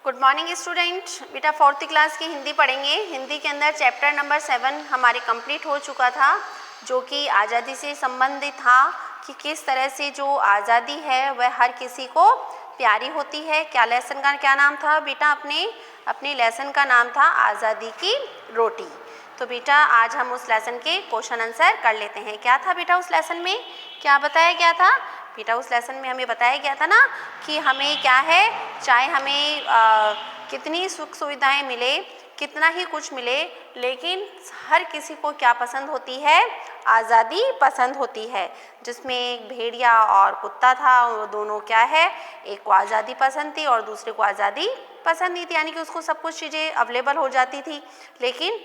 Good morning student. बेटा 4th class की हिंदी पढ़ेंगे। हिंदी के अंदर चैप्टर नंबर 7 हमारे कंप्लीट हो चुका था, जो कि आज़ादी से संबंधित था कि किस तरह से जो आज़ादी है वह हर किसी को प्यारी होती है। क्या लेसन का क्या नाम था बेटा? अपने लेसन का नाम था आज़ादी की रोटी। तो बेटा आज हम उस लेसन के क्वेश्चन आंसर कर लेते हैं। क्या था बेटा उस लेसन में, क्या बताया गया था? बेटा उस लेसन में हमें बताया गया था ना कि हमें क्या है, चाहे हमें कितनी सुख सुविधाएं मिले, कितना ही कुछ मिले, लेकिन हर किसी को क्या पसंद होती है? आज़ादी पसंद होती है। जिसमें एक भेड़िया और कुत्ता था, वो दोनों क्या है, एक को आज़ादी पसंद थी और दूसरे को आज़ादी पसंद नहीं थी, यानी कि उसको सब कुछ चीज़ें अवेलेबल हो जाती थी। लेकिन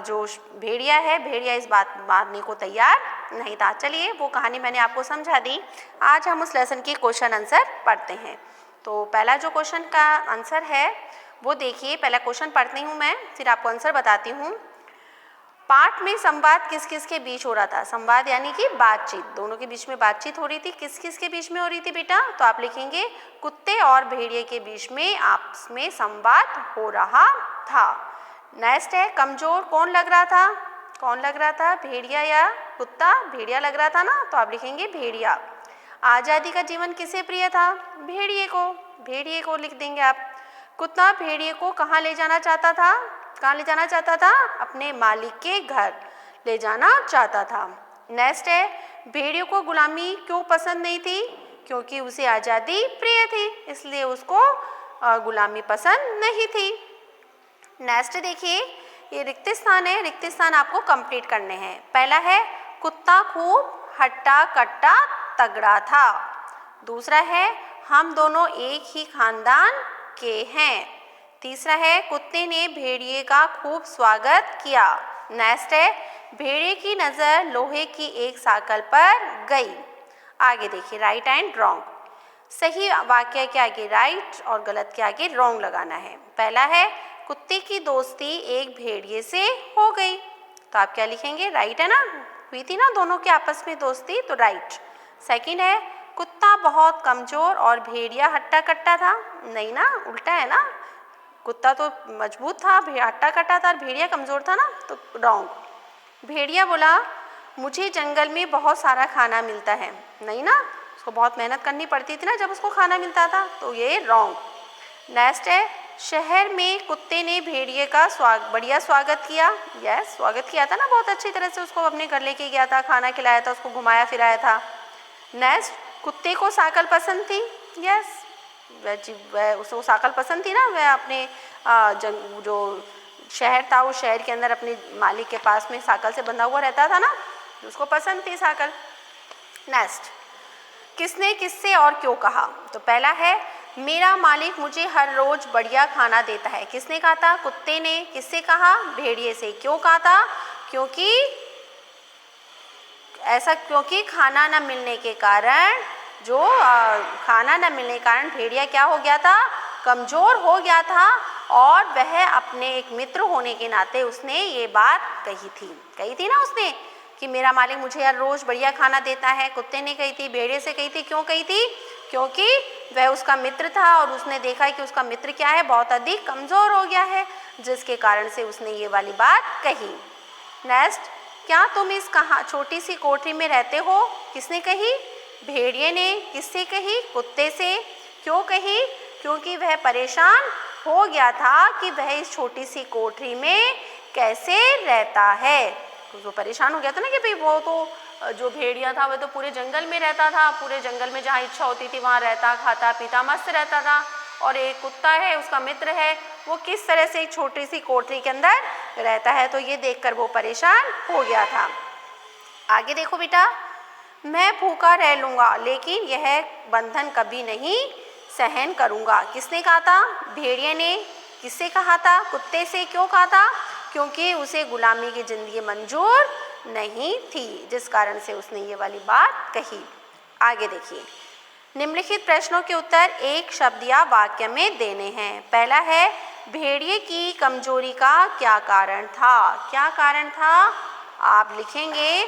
जो भेड़िया है, भेड़िया इस बात मानने को तैयार नहीं था। चलिए वो कहानी मैंने आपको समझा दी। आज हम उस लेसन की क्वेश्चन आंसर पढ़ते हैं। तो पहला जो क्वेश्चन का आंसर है वो देखिए। पहला क्वेश्चन पढ़ती हूँ मैं, फिर आपको आंसर बताती हूँ। पाठ में संवाद किस किस के बीच हो रहा था? संवाद यानी कि बातचीत, दोनों के बीच में बातचीत हो रही थी। किस किस के बीच में हो रही थी बेटा? तो आप लिखेंगे कुत्ते और भेड़िए के बीच में आपस में संवाद हो रहा था। नेक्स्ट है, कमजोर कौन लग रहा था? कौन लग रहा था, भेड़िया या कुत्ता? भेड़िया लग रहा था ना, तो आप लिखेंगे भेड़िया। आज़ादी का जीवन किसे प्रिय था? भेड़िए को, भेड़िए को लिख देंगे आप। कुत्ता भेड़िए को कहाँ ले जाना चाहता था? कहाँ ले जाना चाहता था? अपने मालिक के घर ले जाना चाहता था। नेक्स्ट है, भेड़िए को गुलामी क्यों पसंद नहीं थी? क्योंकि उसे आज़ादी प्रिय थी, इसलिए उसको गुलामी पसंद नहीं थी। नेक्स्ट देखिए, ये रिक्त स्थान है, रिक्त स्थान आपको कंप्लीट करने हैं। पहला है, कुत्ता खूब हट्टा कट्टा तगड़ा था। दूसरा है, हम दोनों एक ही खानदान के हैं। तीसरा है, कुत्ते ने भेड़िए का खूब स्वागत किया। नेक्स्ट है, भेड़िए की नज़र लोहे की एक साकल पर गई। आगे देखिए, राइट एंड रॉन्ग। सही वाक्य के आगे राइट और गलत के आगे रॉन्ग लगाना है। पहला है, कुत्ते की दोस्ती एक भेड़िए से हो गई, तो आप क्या लिखेंगे? राइट है ना, हुई थी ना दोनों के आपस में दोस्ती, तो राइट। सेकंड है, कुत्ता बहुत कमजोर और भेड़िया हट्टा कट्टा था। नहीं ना, उल्टा है ना, कुत्ता तो मजबूत था, हट्टा कट्टा था, और भेड़िया कमजोर था ना, तो रॉन्ग। भेड़िया बोला मुझे जंगल में बहुत सारा खाना मिलता है। नहीं ना, उसको बहुत मेहनत करनी पड़ती थी ना जब उसको खाना मिलता था, तो ये रॉन्ग। नेक्स्ट है, शहर में कुत्ते ने भेड़िए का बढ़िया स्वागत किया। यस, स्वागत किया था ना, बहुत अच्छी तरह से उसको अपने घर लेके गया था, खाना खिलाया था, उसको घुमाया फिराया था। नेक्स्ट, कुत्ते को साकल पसंद थी। यस, वह उसको साकल पसंद थी ना, वह अपने जो शहर था उस शहर के अंदर अपने मालिक के पास में साकल से बंधा हुआ रहता था ना, उसको पसंद थी साकल। नेक्स्ट, किसने किससे और क्यों कहा? तो पहला है, मेरा मालिक मुझे हर रोज बढ़िया खाना देता है। किसने कहा था? कुत्ते ने। किससे कहा? भेड़िए से। क्यों कहा था? क्योंकि खाना न मिलने के कारण भेड़िया क्या हो गया था? कमजोर हो गया था, और वह अपने एक मित्र होने के नाते उसने ये बात कही थी ना उसने कि मेरा मालिक मुझे हर रोज बढ़िया खाना देता है। कुत्ते ने कही थी, भेड़िए से कही थी। क्यों कही थी? क्योंकि वह उसका मित्र था और उसने देखा कि उसका मित्र क्या है, बहुत अधिक कमजोर हो गया है, जिसके कारण से उसने ये वाली बात कही। नेक्स्ट, क्या तुम इस छोटी सी कोठरी में रहते हो? किसने कही? भेड़िए ने। किससे कही? कुत्ते से। क्यों कही? क्योंकि वह परेशान हो गया था कि वह इस छोटी सी कोठरी में कैसे रहता है। वो परेशान हो गया था ना कि भाई वो तो जो भेड़िया था वह तो पूरे जंगल में रहता था, पूरे जंगल में जहाँ इच्छा होती थी वहाँ रहता, खाता पीता मस्त रहता था, और एक कुत्ता है उसका मित्र है, वो किस तरह से एक छोटी सी कोठरी के अंदर रहता है। तो ये देखकर वो परेशान हो गया था। आगे देखो बेटा, मैं भूखा रह लूँगा लेकिन यह बंधन कभी नहीं सहन करूँगा। किसने कहा था? भेड़िए ने। किससे कहा था? कुत्ते से। क्यों कहा था? क्योंकि उसे गुलामी की जिंदगी मंजूर नहीं थी, जिस कारण से उसने ये वाली बात कही। आगे देखिए, निम्नलिखित प्रश्नों के उत्तर एक शब्द या वाक्य में देने हैं। पहला है, भेड़िए की कमजोरी का क्या कारण था? क्या कारण था? आप लिखेंगे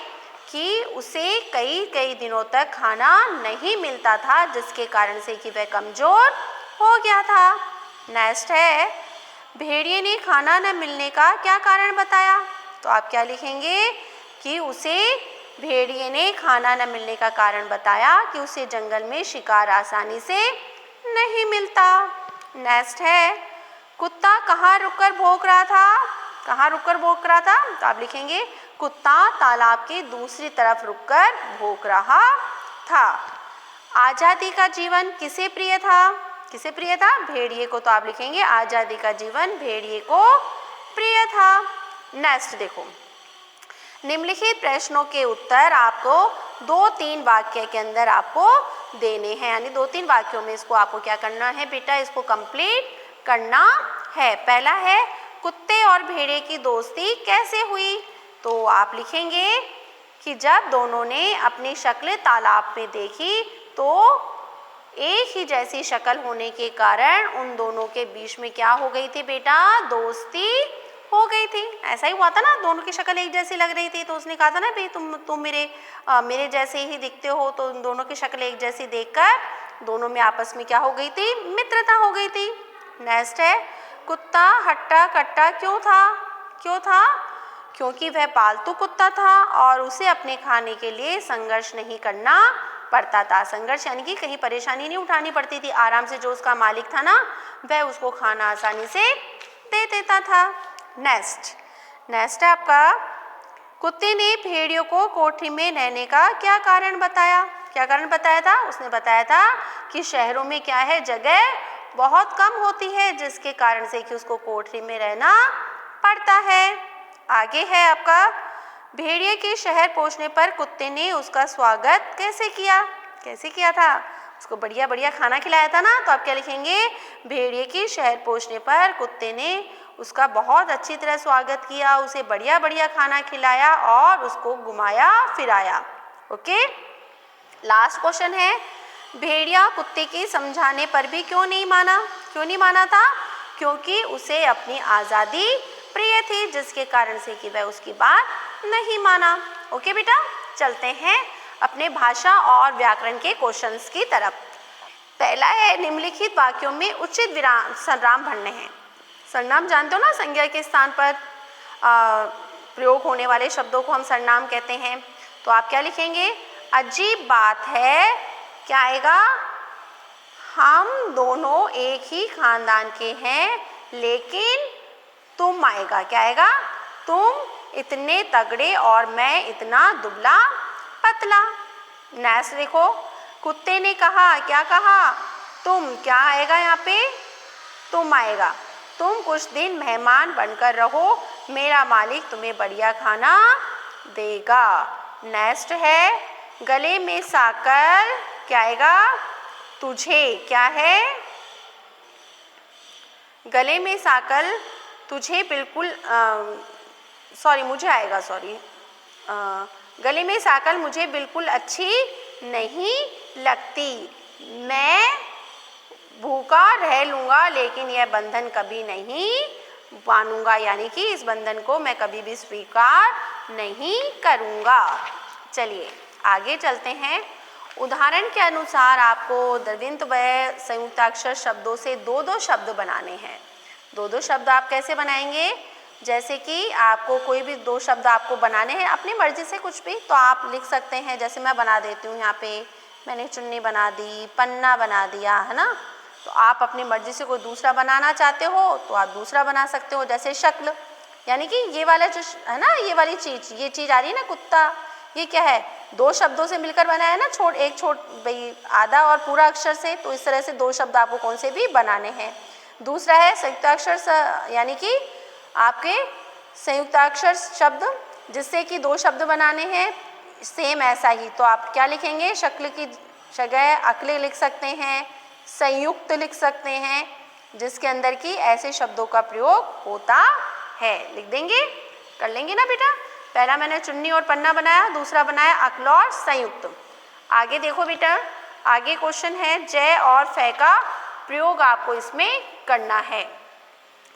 कि उसे कई दिनों तक खाना नहीं मिलता था, जिसके कारण से कि वह कमजोर हो गया था। नेक्स्ट है भेड़िए ने खाना न मिलने का क्या कारण बताया। तो आप क्या लिखेंगे कि उसे भेड़िए ने खाना न मिलने का कारण बताया कि उसे जंगल में शिकार आसानी से नहीं मिलता। नेक्स्ट है कुत्ता कहाँ रुककर भौंक रहा था। कहाँ रुककर भौंक रहा था। तो आप लिखेंगे कुत्ता तालाब के दूसरी तरफ रुककर भौंक रहा था। आज़ादी का जीवन किसे प्रिय था। किसे प्रिय था। भेड़िए को। तो आप लिखेंगे आज़ादी का जीवन भेड़िए को प्रिय था। नेक्स्ट देखो निम्नलिखित प्रश्नों के उत्तर आपको 2-3 वाक्य के अंदर आपको देने हैं, यानी 2-3 वाक्यों में इसको आपको क्या करना है बेटा, इसको कंप्लीट करना है। पहला है कुत्ते और भेड़िए की दोस्ती कैसे हुई। तो आप लिखेंगे कि जब दोनों ने अपनी शक्ल तालाब में देखी तो एक ही जैसी शक्ल होने के कारण उन दोनों के बीच में क्या हो गई थी बेटा, दोस्ती हो गई थी। ऐसा ही हुआ था ना, दोनों की शक्ल एक जैसी लग रही थी तो उसने कहा था ना भाई तुम मेरे जैसे ही दिखते हो। तो उन दोनों की शक्ल एक जैसी देखकर दोनों में आपस में क्या हो गई थी, मित्रता हो गई थी। नेक्स्ट है कुत्ता हट्टा कट्टा क्यों था। क्यों था। क्योंकि वह पालतू कुत्ता था और उसे अपने खाने के लिए संघर्ष नहीं करना पड़ता था। संघर्ष यानी कि कहीं परेशानी नहीं उठानी पड़ती थी, आराम से जो उसका मालिक था ना वह उसको खाना आसानी से दे देता था। नेक्स्ट है आपका कुत्ते ने भेड़ियों को कोठरी में रहने का क्या कारण बताया। क्या कारण बताया था। उसने बताया था कि शहरों में क्या है, जगह बहुत कम होती है जिसके कारण से कि उसको कोठरी में रहना पड़ता है। आगे है आपका भेड़िए के शहर पहुंचने पर कुत्ते ने उसका स्वागत कैसे किया। कैसे किया था। उसको बढ़िया बढ़िया खाना खिलाया था ना। तो आप क्या लिखेंगे भेड़िए के शहर पहुंचने पर कुत्ते ने उसका बहुत अच्छी तरह स्वागत किया, उसे बढ़िया बढ़िया खाना खिलाया और उसको घुमाया फिराया। ओके। लास्ट क्वेश्चन है भेड़िया कुत्ते के समझाने पर भी क्यों नहीं माना। क्यों नहीं माना था। क्योंकि उसे अपनी आज़ादी प्रिय थी जिसके कारण से कि वह उसकी बात नहीं माना। ओके बेटा, चलते हैं अपने भाषा और व्याकरण के क्वेश्चंस की तरफ। पहला है निम्नलिखित वाक्यों में उचित विराम सर्वनाम भरने हैं। सर्वनाम जानते हो ना, संज्ञा के स्थान पर प्रयोग होने वाले शब्दों को हम सर्वनाम कहते हैं। तो आप क्या लिखेंगे, अजीब बात है, क्या आएगा, हम दोनों एक ही खानदान के हैं लेकिन तुम आएगा, क्या आएगा, तुम इतने तगड़े और मैं इतना दुबला पतला। नेक्स्ट देखो, कुत्ते ने कहा, क्या कहा, तुम, क्या आएगा यहाँ पे, तुम आएगा, तुम कुछ दिन मेहमान बनकर रहो, मेरा मालिक तुम्हें बढ़िया खाना देगा। नेक्स्ट है गले में साकर, क्या आएगा, तुझे, क्या है, गले में साकर तुझे बिल्कुल मुझे आएगा, गले में साकर मुझे बिल्कुल अच्छी नहीं लगती, मैं भूखा रह लूँगा लेकिन यह बंधन कभी नहीं मानूंगा, यानी कि इस बंधन को मैं कभी भी स्वीकार नहीं करूँगा। चलिए आगे चलते हैं। उदाहरण के अनुसार आपको द्वंद्व व संयुक्ताक्षर शब्दों से 2-2 शब्द बनाने हैं। 2-2 शब्द आप कैसे बनाएंगे, जैसे कि आपको कोई भी 2 शब्द आपको बनाने हैं अपनी मर्जी से, कुछ भी तो आप लिख सकते हैं। जैसे मैं बना देती हूँ, यहाँ पे मैंने चुन्नी बना दी, पन्ना बना दिया, है ना। तो आप अपनी मर्जी से कोई दूसरा बनाना चाहते हो तो आप दूसरा बना सकते हो। जैसे शक्ल, यानी कि ये वाला जो है ना, ये वाली चीज़, ये चीज़ आ रही है ना, कुत्ता, ये क्या है, 2 शब्दों से मिलकर बना है ना, भाई आधा और पूरा अक्षर से। तो इस तरह से 2 शब्द आपको कौन से भी बनाने हैं। दूसरा है संयुक्ताक्षर, यानी कि आपके संयुक्ताक्षर शब्द जिससे कि 2 शब्द बनाने हैं, सेम ऐसा ही। तो आप क्या लिखेंगे, शक्ल की जगह अक्ल लिख सकते हैं, संयुक्त लिख सकते हैं, जिसके अंदर की ऐसे शब्दों का प्रयोग होता है। लिख देंगे, कर लेंगे ना बेटा। पहला मैंने चुन्नी और पन्ना बनाया, दूसरा बनाया अक्ल और संयुक्त। आगे देखो बेटा, आगे क्वेश्चन है जय और फै का प्रयोग आपको इसमें करना है।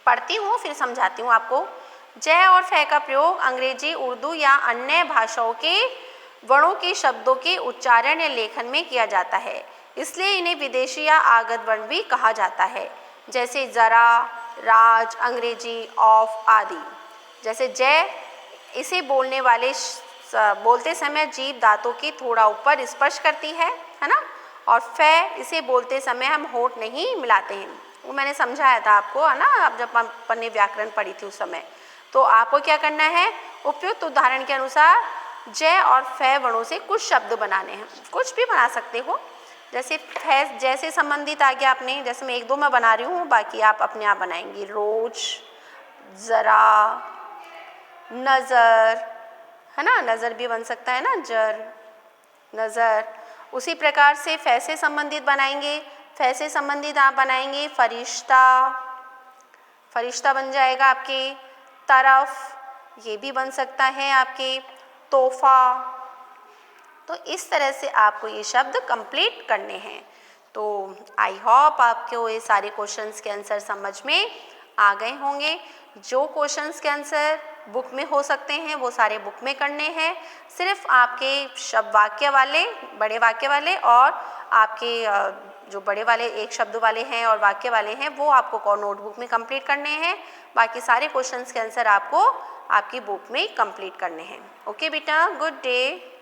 पढ़ती हूँ फिर समझाती हूँ आपको। जय और फै का प्रयोग अंग्रेजी, उर्दू या अन्य भाषाओं के वर्णों के शब्दों के उच्चारण या लेखन में किया जाता है, इसलिए इन्हें विदेशी या आगत वर्ण भी कहा जाता है। जैसे ज़रा, राज, अंग्रेजी, ऑफ आदि। जैसे जय, इसे बोलते समय जीभ दांतों की थोड़ा ऊपर स्पर्श करती है ना। और फे, इसे बोलते समय हम होंठ नहीं मिलाते हैं। वो मैंने समझाया था आपको, है ना, अब जब अपन ने व्याकरण पढ़ी थी उस समय। तो आपको क्या करना है, उपयुक्त उदाहरण के अनुसार जय और फे वर्णों से कुछ शब्द बनाने हैं। कुछ भी बना सकते हो, जैसे फे जैसे संबंधित आ गया आपने, जैसे मैं एक दो मैं बना रही हूँ, बाकी आप अपने आप बनाएंगी। रोज, ज़रा, नज़र, है ना, नज़र भी बन सकता है ना, जर, नज़र। उसी प्रकार से फे से संबंधित बनाएंगे। फे से संबंधित आप बनाएंगे फरिश्ता, फरिश्ता बन जाएगा आपके। तरफ, ये भी बन सकता है आपके। तोहफा। तो इस तरह से आपको ये शब्द कंप्लीट करने हैं। तो आई होप आपको ये सारे क्वेश्चंस के आंसर समझ में आ गए होंगे। जो क्वेश्चंस के आंसर बुक में हो सकते हैं वो सारे बुक में करने हैं। सिर्फ आपके शब्द वाक्य वाले, बड़े वाक्य वाले, और आपके जो बड़े वाले एक शब्द वाले हैं और वाक्य वाले हैं वो आपको नोटबुक में कंप्लीट करने हैं। बाकी सारे क्वेश्चंस के आंसर आपको आपकी बुक में कंप्लीट करने हैं। ओके बेटा, गुड डे।